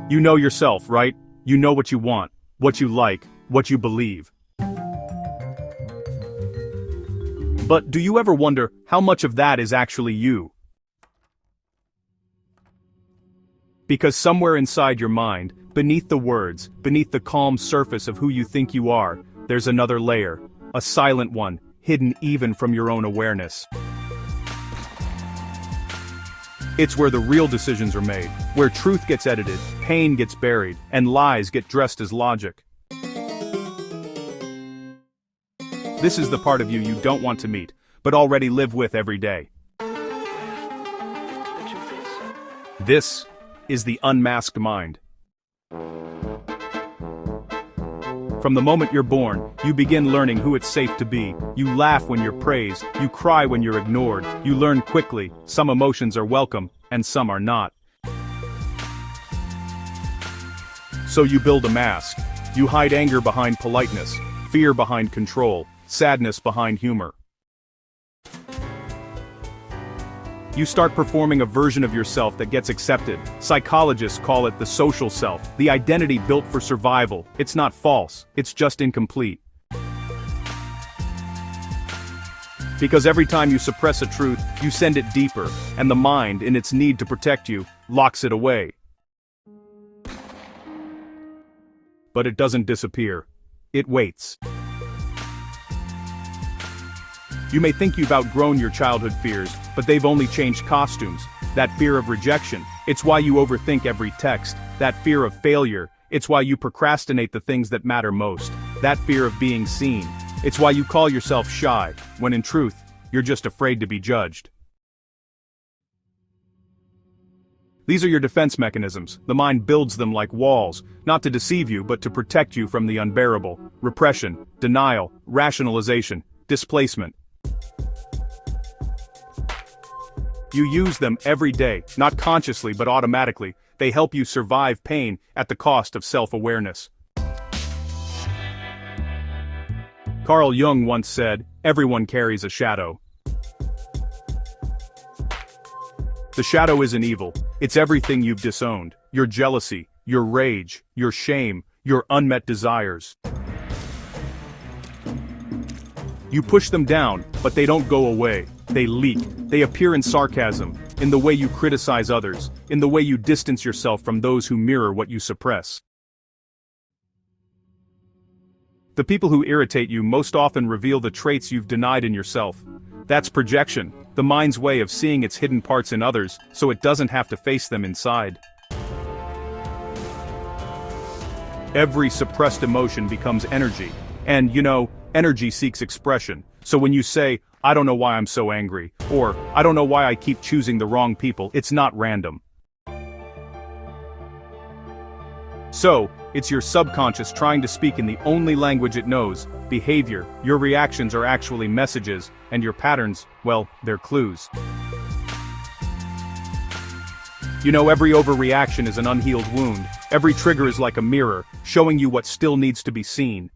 You know yourself, right? You know what you want, what you like, what you believe. But do you ever wonder how much of that is actually you? Because somewhere inside your mind, beneath the words, beneath the calm surface of who you think you are, there's another layer, a silent one, hidden even from your own awareness. It's where the real decisions are made, where truth gets edited, pain gets buried, and lies get dressed as logic. This is the part of you don't want to meet, but already live with every day. This is the unmasked mind. From the moment you're born, you begin learning who it's safe to be. You laugh when you're praised, you cry when you're ignored, you learn quickly, some emotions are welcome, and some are not. So you build a mask. You hide anger behind politeness, fear behind control, sadness behind humor. You start performing a version of yourself that gets accepted. Psychologists call it the social self, the identity built for survival. It's not false, it's just incomplete. Because every time you suppress a truth, you send it deeper, and the mind, in its need to protect you, locks it away. But it doesn't disappear. It waits. You may think you've outgrown your childhood fears, but they've only changed costumes. That fear of rejection, it's why you overthink every text. That fear of failure, it's why you procrastinate the things that matter most. That fear of being seen, it's why you call yourself shy, when in truth, you're just afraid to be judged. These are your defense mechanisms. The mind builds them like walls, not to deceive you but to protect you from the unbearable. Repression, denial, rationalization, displacement. You use them every day, not consciously but automatically. They help you survive pain at the cost of self-awareness. Carl Jung once said, "Everyone carries a shadow." The shadow isn't evil, it's everything you've disowned. Your jealousy, your rage, your shame, your unmet desires. You push them down, but they don't go away. They leak. They appear in sarcasm, in the way you criticize others, in the way you distance yourself from those who mirror what you suppress. The people who irritate you most often reveal the traits you've denied in yourself. That's projection, the mind's way of seeing its hidden parts in others, so it doesn't have to face them inside. Every suppressed emotion becomes energy, and, energy seeks expression. So when you say, "I don't know why I'm so angry," or "I don't know why I keep choosing the wrong people," it's not random. So, it's your subconscious trying to speak in the only language it knows, behavior. Your reactions are actually messages, and your patterns, well, they're clues. Every overreaction is an unhealed wound. Every trigger is like a mirror, showing you what still needs to be seen.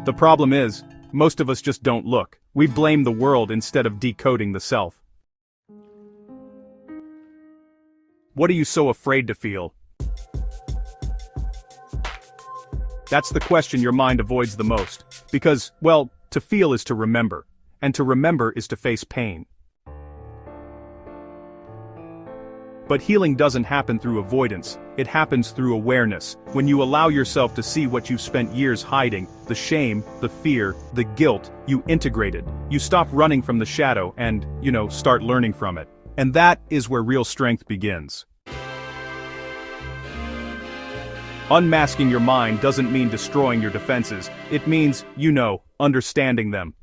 The problem is, most of us just don't look. We blame the world instead of decoding the self. What are you so afraid to feel? That's the question your mind avoids the most. Because, well, to feel is to remember. And to remember is to face pain. But healing doesn't happen through avoidance, it happens through awareness. When you allow yourself to see what you've spent years hiding, the shame, the fear, the guilt, you integrate it. You stop running from the shadow and, start learning from it. And that is where real strength begins. Unmasking your mind doesn't mean destroying your defenses. It means, understanding them.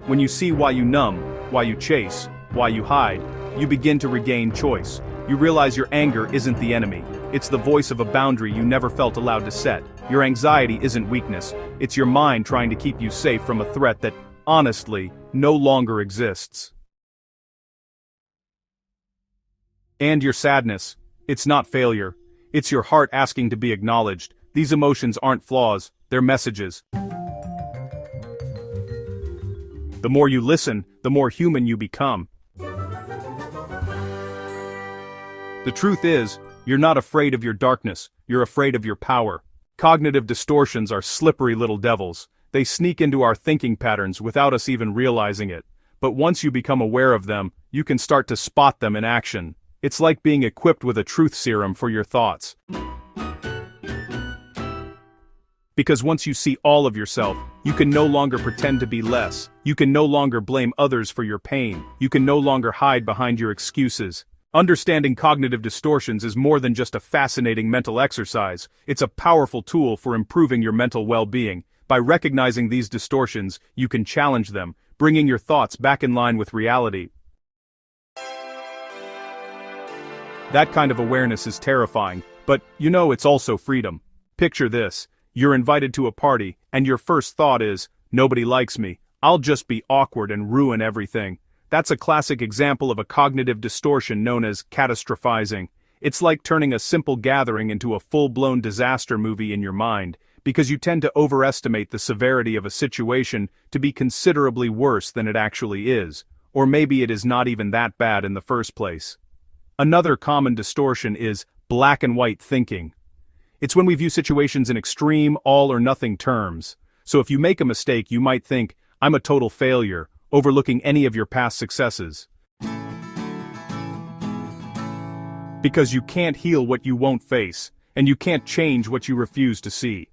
When you see why you numb, why you chase, why you hide, you begin to regain choice. You realize your anger isn't the enemy. It's the voice of a boundary you never felt allowed to set. Your anxiety isn't weakness. It's your mind trying to keep you safe from a threat that, honestly, no longer exists. And your sadness. It's not failure. It's your heart asking to be acknowledged. These emotions aren't flaws, they're messages. The more you listen, the more human you become. The truth is, you're not afraid of your darkness, you're afraid of your power. Cognitive distortions are slippery little devils. They sneak into our thinking patterns without us even realizing it. But once you become aware of them, you can start to spot them in action. It's like being equipped with a truth serum for your thoughts. Because once you see all of yourself, you can no longer pretend to be less. You can no longer blame others for your pain. You can no longer hide behind your excuses. Understanding cognitive distortions is more than just a fascinating mental exercise. It's a powerful tool for improving your mental well-being. By recognizing these distortions, you can challenge them, bringing your thoughts back in line with reality. That kind of awareness is terrifying, but it's also freedom. Picture this. You're invited to a party, and your first thought is, nobody likes me, I'll just be awkward and ruin everything. That's a classic example of a cognitive distortion known as catastrophizing. It's like turning a simple gathering into a full-blown disaster movie in your mind, because you tend to overestimate the severity of a situation to be considerably worse than it actually is, or maybe it is not even that bad in the first place. Another common distortion is black and white thinking. It's when we view situations in extreme, all-or-nothing terms. So if you make a mistake, you might think, I'm a total failure, overlooking any of your past successes. Because you can't heal what you won't face, and you can't change what you refuse to see.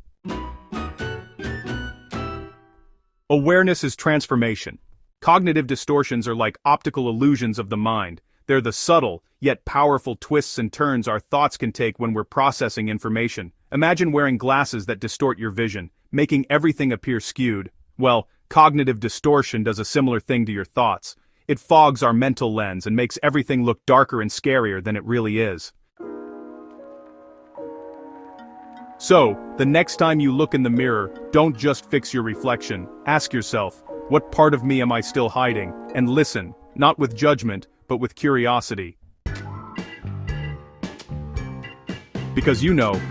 Awareness is transformation. Cognitive distortions are like optical illusions of the mind. They're the subtle, yet powerful twists and turns our thoughts can take when we're processing information. Imagine wearing glasses that distort your vision, making everything appear skewed. Well, cognitive distortion does a similar thing to your thoughts. It fogs our mental lens and makes everything look darker and scarier than it really is. So, the next time you look in the mirror, don't just fix your reflection. Ask yourself, what part of me am I still hiding? And listen, not with judgment, but with curiosity. Because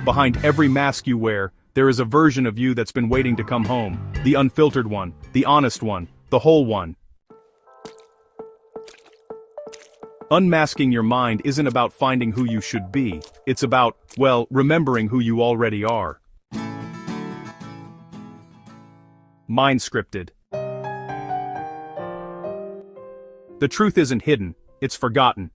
behind every mask you wear, there is a version of you that's been waiting to come home. The unfiltered one, the honest one, the whole one. Unmasking your mind isn't about finding who you should be. It's about, remembering who you already are. Mind scripted. The truth isn't hidden, it's forgotten.